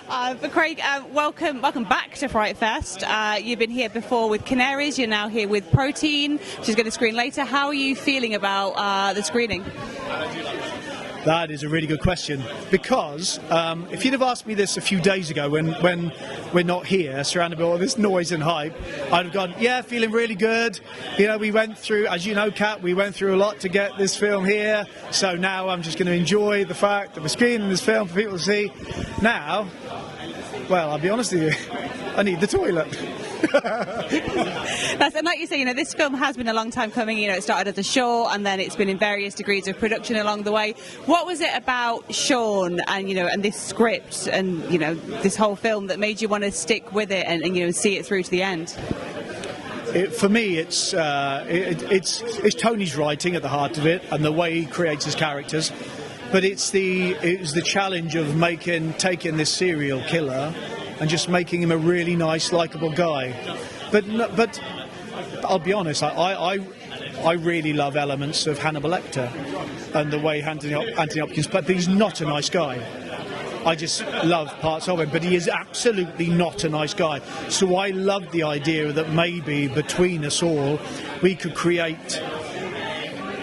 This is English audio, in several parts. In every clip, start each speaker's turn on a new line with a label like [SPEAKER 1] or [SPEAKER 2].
[SPEAKER 1] But Craig, welcome back to FrightFest. You've been here before with Canaries, you're now here with Protein, which is going to screen later. How are you feeling about the screening?
[SPEAKER 2] That is a really good question, because if you'd have asked me this a few days ago when we're not here, surrounded by all this noise and hype, I'd have gone, yeah, feeling really good. You know, we went through, as you know, Kat, we went through a lot to get this film here, so now I'm just going to enjoy the fact that we're screening this film for people to see. Now, well, I'll be honest with you, I need the toilet.
[SPEAKER 1] And like you say, you know, this film has been a long time coming. You know, it started as a short, and then it's been in various degrees of production along the way. What was it about Sean and, you know, and this script and, you know, this whole film that made you want to stick with it and you know, see it through to the end?
[SPEAKER 2] For me, it's Tony's writing at the heart of it, and the way he creates his characters. But it's the challenge of taking this serial killer and just making him a really nice, likeable guy. But I'll be honest, I really love elements of Hannibal Lecter and the way Anthony Hopkins, but he's not a nice guy. I just love parts of him, but he is absolutely not a nice guy. So I love the idea that maybe between us all we could create.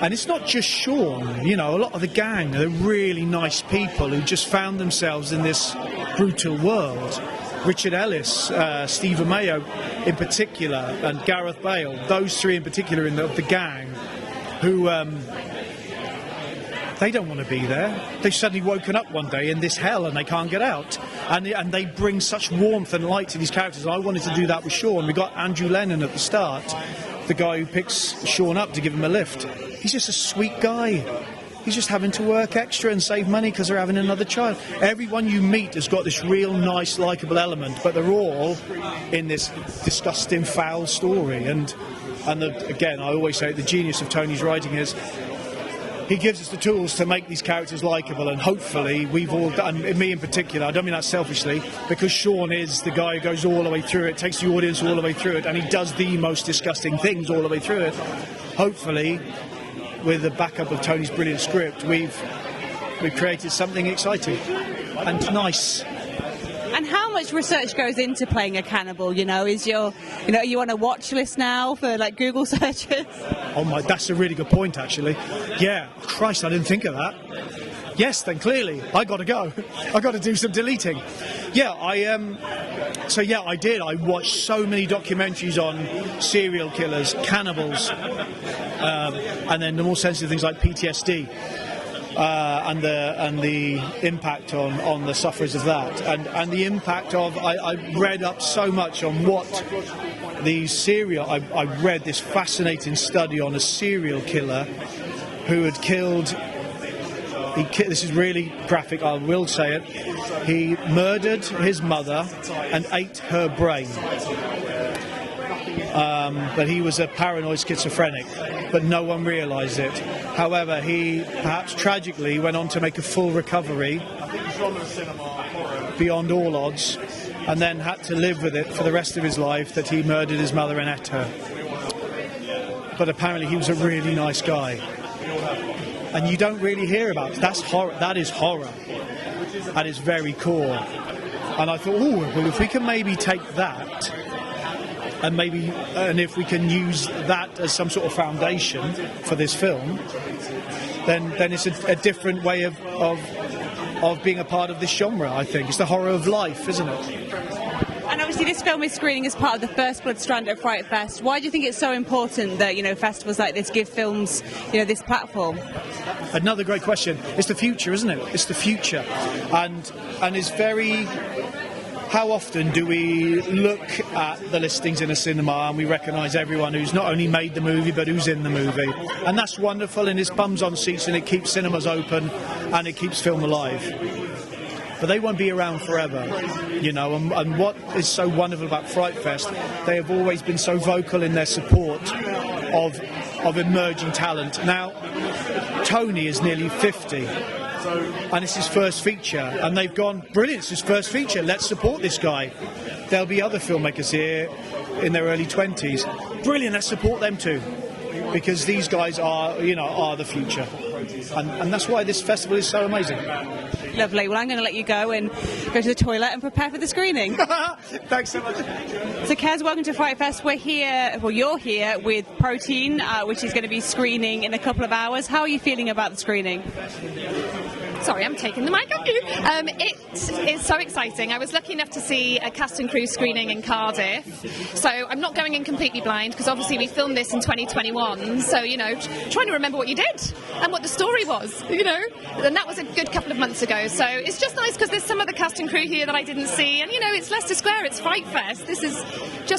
[SPEAKER 2] And it's not just Sean, you know, a lot of the gang are really nice people who just found themselves in this brutal world. Richard Ellis, Stephen Mayo in particular, and Gareth Bale, those three in particular of the gang, who they don't want to be there. They've suddenly woken up one day in this hell and they can't get out. And they bring such warmth and light to these characters. I wanted to do that with Sean. We got Andrew Lennon at the start, the guy who picks Sean up to give him a lift. He's just a sweet guy. He's just having to work extra and save money because they're having another child. Everyone you meet has got this real nice, likeable element, but they're all in this disgusting, foul story. And again, I always say the genius of Tony's writing is he gives us the tools to make these characters likeable, and hopefully we've all done, me in particular, I don't mean that selfishly, because Sean is the guy who goes all the way through it, takes the audience all the way through it, and he does the most disgusting things all the way through it. Hopefully, with the backup of Tony's brilliant script, we've created something exciting and nice.
[SPEAKER 1] And how much research goes into playing a cannibal? You know, are you on a watch list now for like Google searches?
[SPEAKER 2] Oh my, that's a really good point, actually. Yeah, Christ, I didn't think of that. Yes, then clearly I got to go. I got to do some deleting. Yeah, I did. I watched so many documentaries on serial killers, cannibals, and then the more sensitive things like PTSD. And the impact on the sufferers of that, and the impact of I read up so much on what these I read this fascinating study on a serial killer who had killed. This is really graphic, I will say it. He murdered his mother and ate her brain. But he was a paranoid schizophrenic, but no one realised it. However, he perhaps tragically went on to make a full recovery beyond all odds, and then had to live with it for the rest of his life that he murdered his mother and ate her. But apparently he was a really nice guy. And you don't really hear about it. That's horror. That is horror at its very core. And I thought, oh, well, if we can maybe take that and if we can use that as some sort of foundation for this film, then it's a different way of being a part of this genre, I think. It's the horror of life, isn't it?
[SPEAKER 1] And obviously this film is screening as part of the First Blood strand at FrightFest. Why do you think it's so important that, you know, festivals like this give films, you know, this platform?
[SPEAKER 2] Another great question. It's the future, isn't it? It's the future. And it's very... How often do we look at the listings in a cinema and we recognise everyone who's not only made the movie but who's in the movie? And that's wonderful, and it's bums on seats, and it keeps cinemas open and it keeps film alive. But they won't be around forever, you know, and what is so wonderful about FrightFest, they have always been so vocal in their support of emerging talent. Now, Tony is nearly 50. And it's his first feature, and they've gone, brilliant, it's his first feature, let's support this guy. There'll be other filmmakers here in their early 20s. Brilliant, let's support them too, because these guys are the future. and that's why this festival is so amazing.
[SPEAKER 1] Lovely. Well, I'm going to let you go and go to the toilet and prepare for the screening.
[SPEAKER 2] Thanks so much.
[SPEAKER 1] So, Kez, welcome to FrightFest. We're here, well, you're here with Protein, which is going to be screening in a couple of hours. How are you feeling about the screening?
[SPEAKER 3] Sorry, I'm taking the mic off you. It is so exciting. I was lucky enough to see a cast and crew screening in Cardiff, so I'm not going in completely blind because obviously we filmed this in 2021, so, trying to remember what you did and what the story was, and that was a good couple of months ago, so it's just nice because there's some of the cast and crew here that I didn't see, and, it's Leicester Square, it's FrightFest.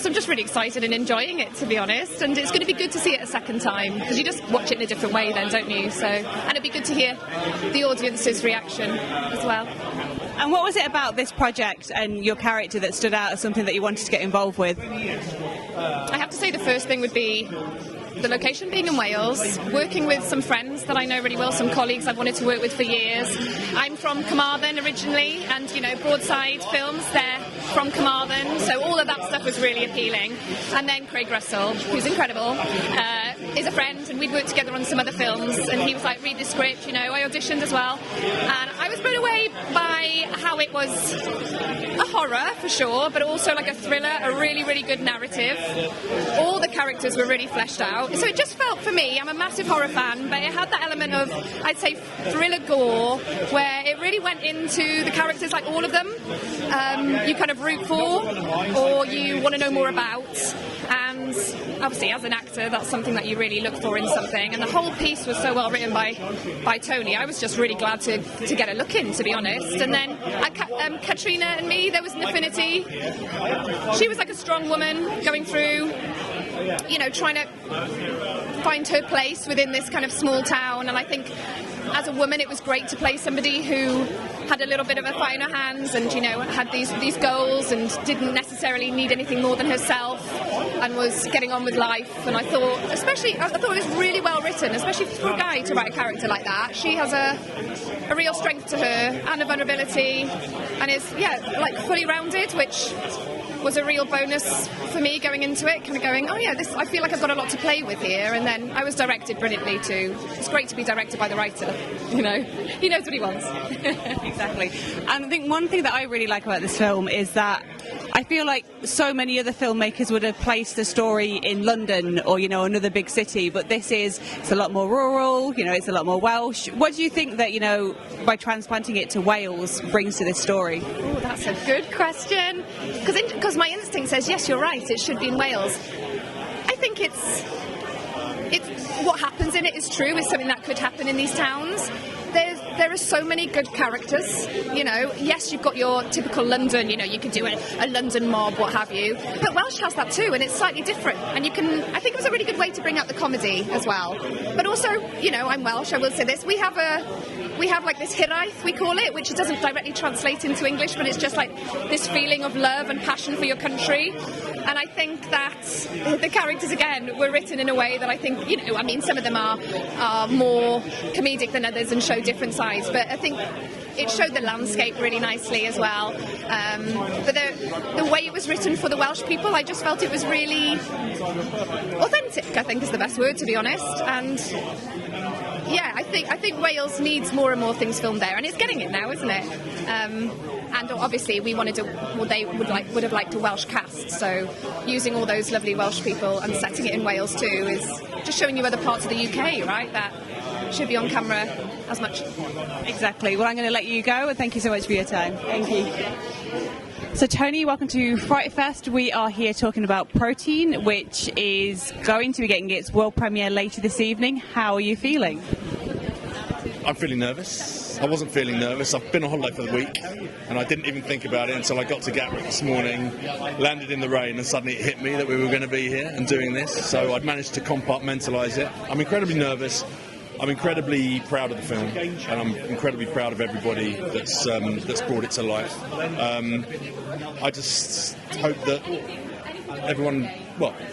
[SPEAKER 3] I'm just really excited and enjoying it, to be honest, and it's going to be good to see it a second time because you just watch it in a different way then, don't you? So, and it'd be good to hear the audience's reaction as well.
[SPEAKER 1] And what was it about this project and your character that stood out as something that you wanted to get involved with?
[SPEAKER 3] I have to say the first thing would be the location being in Wales, working with some friends that I know really well, some colleagues I've wanted to work with for years. I'm from Carmarthen originally, and Broadside Films, they're from Carmarthen, so all of that stuff was really appealing. And then Craig Russell, who's incredible, is a friend, and we'd worked together on some other films, and he was like, read the script, I auditioned as well, and I was blown away by how it was a horror for sure, but also like a thriller, a really, really good narrative. All the characters were really fleshed out, so it just felt, for me, I'm a massive horror fan, but it had that element of, I'd say, thriller gore, where it really went into the characters, like all of them, you kind of root for, or you want to know more about, and obviously as an actor that's something that you really look for in something, and the whole piece was so well written by Tony. I was just really glad to get a look in, to be honest. And then Katrina and me, there was an affinity. She was like a strong woman going through, trying to find her place within this kind of small town, and I think as a woman it was great to play somebody who had a little bit of a fight in her hands and had these goals and didn't necessarily need anything more than herself and was getting on with life. And I thought it was really well written, especially for a guy to write a character like that. She has a real strength to her and a vulnerability, and is fully rounded, which was a real bonus for me going into it, kind of going, I feel like I've got a lot to play with here. And then I was directed brilliantly too. It's great to be directed by the writer, he knows what he wants.
[SPEAKER 1] Exactly. And I think one thing that I really like about this film is that I feel like so many other filmmakers would have placed the story in London or, another big city, but it's a lot more rural, it's a lot more Welsh. What do you think that, by transplanting it to Wales brings to this story?
[SPEAKER 3] Oh, that's a good question. Because my instinct says, yes, you're right, it should be in Wales. I think it's what happens in it is true, is something that could happen in these towns. There are so many good characters, yes, you've got your typical London, you could do a London mob, what have you, but Welsh has that too, and it's slightly different, and I think it was a really good way to bring out the comedy as well. But also, I'm Welsh, I will say this, we have like this hiraeth, we call it, which doesn't directly translate into English, but it's just like this feeling of love and passion for your country. And I think that the characters, again, were written in a way that I think, some of them are more comedic than others and show different sides, but I think it showed the landscape really nicely as well. But the way it was written for the Welsh people, I just felt it was really authentic, I think is the best word, to be honest. And yeah, I think Wales needs more and more things filmed there, and it's getting it now, isn't it? And obviously they would have liked a Welsh cast, so using all those lovely Welsh people and setting it in Wales too is just showing you other parts of the UK, right, that should be on camera as much.
[SPEAKER 1] Exactly. Well, I'm going to let you go, and thank you so much for your time. Thank you. So Tony, welcome to FrightFest. We are here talking about Protein, which is going to be getting its world premiere later this evening. How are you feeling?
[SPEAKER 4] I'm feeling nervous. I wasn't feeling nervous. I've been on holiday for the week and I didn't even think about it until I got to Gatwick this morning, landed in the rain, and suddenly it hit me that we were going to be here and doing this. So I'd managed to compartmentalise it. I'm incredibly nervous. I'm incredibly proud of the film, and I'm incredibly proud of everybody that's brought it to life. I just hope that everyone,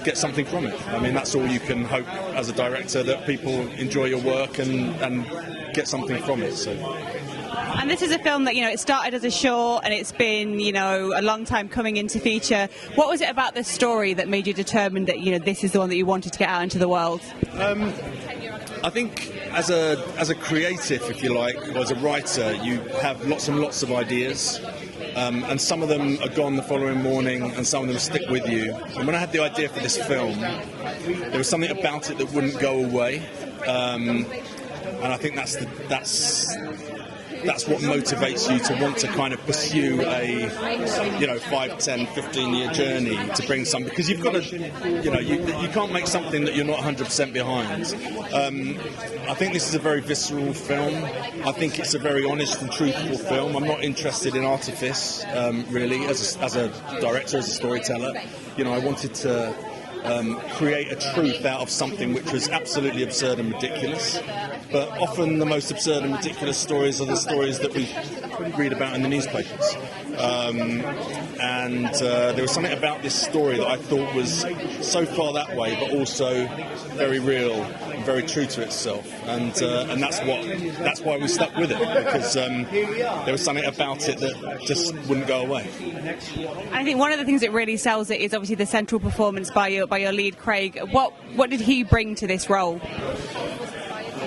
[SPEAKER 4] gets something from it. I mean, that's all you can hope as a director, that people enjoy your work and get something from it. So.
[SPEAKER 1] And this is a film that, it started as a short and it's been, a long time coming into feature. What was it about this story that made you determine that, this is the one that you wanted to get out into the world?
[SPEAKER 4] I think as a creative, if you like, or as a writer, you have lots and lots of ideas. And some of them are gone the following morning, and some of them stick with you. And when I had the idea for this film, there was something about it that wouldn't go away, and I think that's what motivates you to want to kind of pursue a 5, 10, 15-year journey to bring some, because you've got to, you can't make something that you're not 100% behind. I think this is a very visceral film. I think it's a very honest and truthful film. I'm not interested in artifice, really, as a director, as a storyteller. I wanted to create a truth out of something which was absolutely absurd and ridiculous. But often the most absurd and ridiculous stories are the stories that we read about in the newspapers. And there was something about this story that I thought was so far that way, but also very real and very true to itself. And that's why we stuck with it, because there was something about it that just wouldn't go away.
[SPEAKER 1] I think one of the things that really sells it is obviously the central performance by your lead, Craig. What did he bring to this role?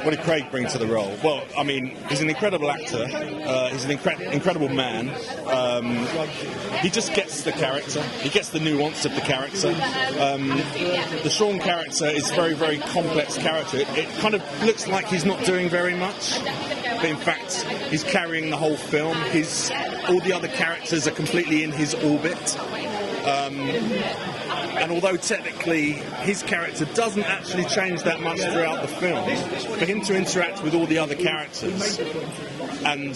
[SPEAKER 4] What did Craig bring to the role? Well, I mean, he's an incredible actor. He's an incredible man. He just gets the character. He gets the nuance of the character. The Sean character is a very, very complex character. It kind of looks like he's not doing very much, but in fact, he's carrying the whole film. All the other characters are completely in his orbit. And although technically his character doesn't actually change that much throughout the film, for him to interact with all the other characters and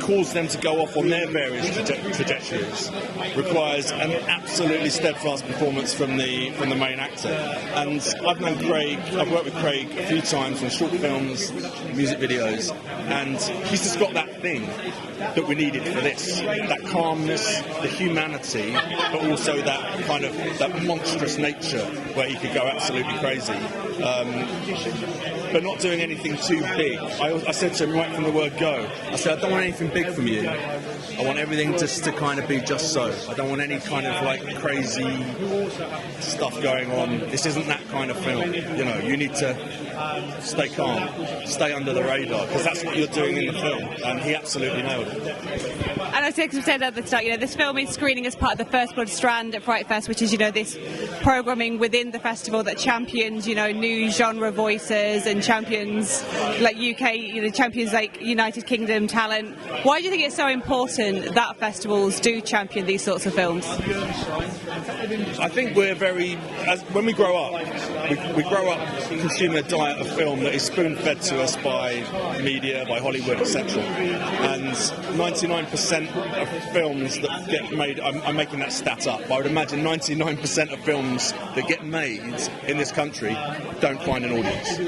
[SPEAKER 4] cause them to go off on their various trajectories requires an absolutely steadfast performance from the main actor. And I've worked with Craig a few times on short films, music videos, and he's just got that thing that we needed for this, that calmness, the humanity, but also that kind of that monstrous nature where he could go absolutely crazy, but not doing anything too big. I said to him right from the word go, I said, I don't want anything big from you. I want everything just to kind of be just so. I don't want any kind of like crazy stuff going on. This isn't that kind of film. You need to stay calm, stay under the radar, because that's what you're doing in the film, and he absolutely nailed it.
[SPEAKER 1] And I said at the start, this film is screening as part of the First Blood strand at FrightFest, which is, this programming within the festival that champions, new genre voices and champions like UK, champions like United Kingdom talent. Why do you think it's so important that festivals do champion these sorts of films?
[SPEAKER 4] I think we're when we grow up, we grow up consuming a diet of film that is spoon-fed to us by media, by Hollywood, etc. And 99% of films that get made, I'm making that stat up, but I would imagine 99% of films that get made in this country don't find an audience.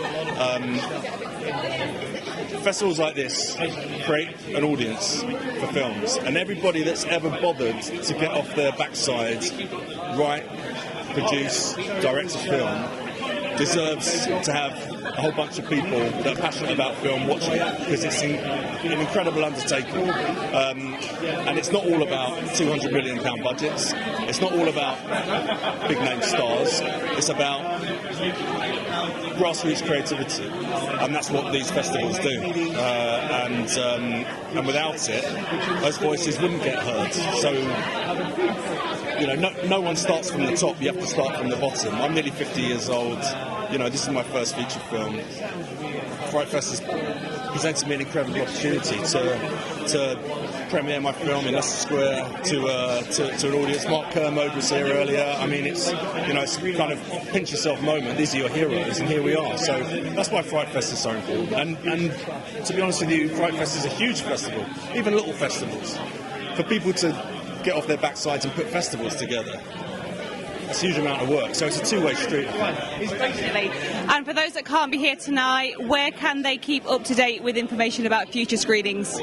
[SPEAKER 4] Festivals like this create an audience for films, and everybody that's ever bothered to get off their backside, write, produce, direct a film, deserves to have a whole bunch of people that are passionate about film watching it, because it's an incredible undertaking. And it's not all about £200 million budgets. It's not all about big name stars. It's about grassroots creativity, and that's what these festivals do. And without it, those voices wouldn't get heard. So, no one starts from the top. You have to start from the bottom. I'm nearly 50 years old. This is my first feature film. FrightFest has presented me an incredible opportunity to premiere my film in Leicester Square to an audience. Mark Kermode was here earlier. I mean, it's it's kind of pinch yourself moment. These are your heroes, and here we are. So that's why FrightFest is so important. And to be honest with you, FrightFest is a huge festival. Even little festivals, for people to get off their backsides and put festivals together. It's a huge amount of work, so it's a two-way street.
[SPEAKER 1] Definitely. And for those that can't be here tonight, where can they keep up to date with information about future screenings?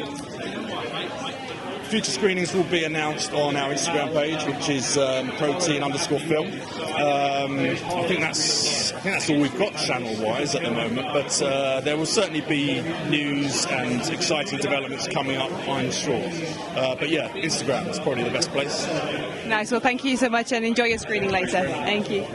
[SPEAKER 4] Future screenings will be announced on our Instagram page, which is protein_film. I think that's all we've got channel-wise at the moment, but there will certainly be news and exciting developments coming up, I'm sure. But yeah, Instagram is probably the best place.
[SPEAKER 1] Nice. Well, thank you so much, and enjoy your screening later. Thank you.